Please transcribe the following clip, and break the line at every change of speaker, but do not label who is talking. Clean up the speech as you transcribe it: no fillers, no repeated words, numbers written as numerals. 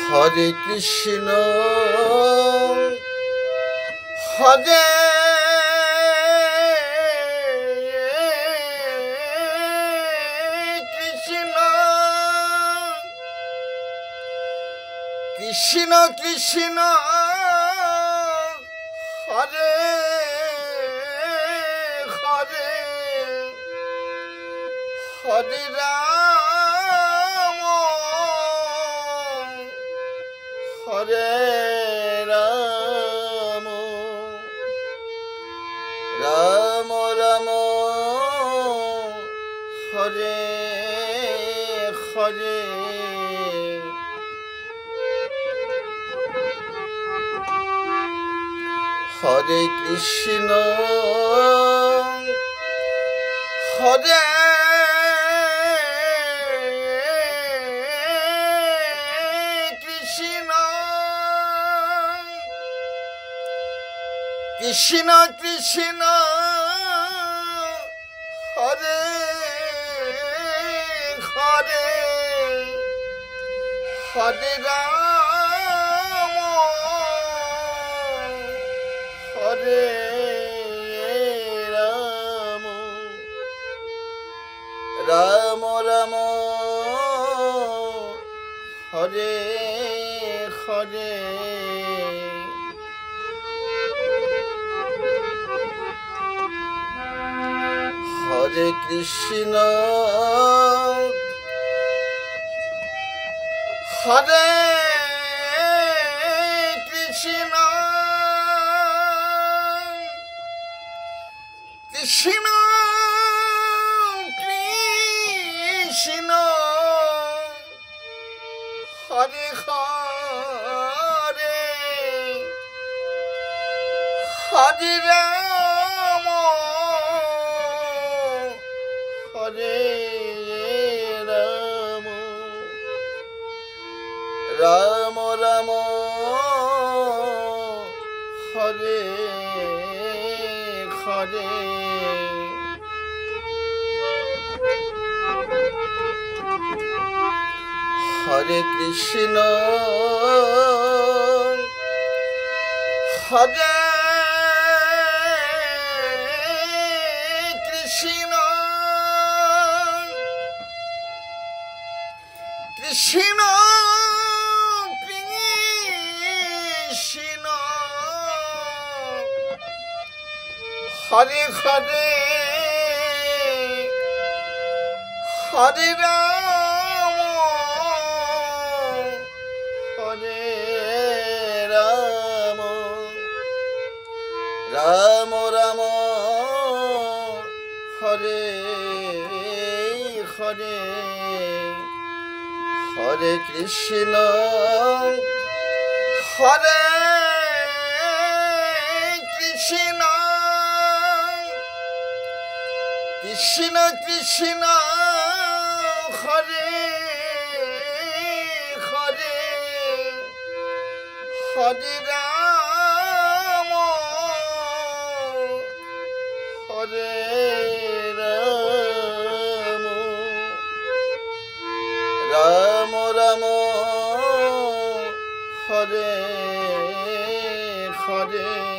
Hare Krishna Hare Krishna Krishna Krishna Hare Hare Hare Ram Hare Ram Ram Ram Hare Hare Hare Krishna Hare Krishna Krishna Krishna Hare Hare Hare Ram Hare Ram Ram Ram Hare Hare Hare Krishna Hare Krishna Krishna Krishna Hare Hare Hare Ram Hare Ram Ram Ram Hare Hare Hare Krishna Hare Krishna Krishna Krishna Hare Hare Hare Ram Hare Ram Ram Ram Hare Hare Hare Krishna Hare Krishna Krishna Krishna Hare Hare Hare Ram Hare Ram Ram Ram Hare Hare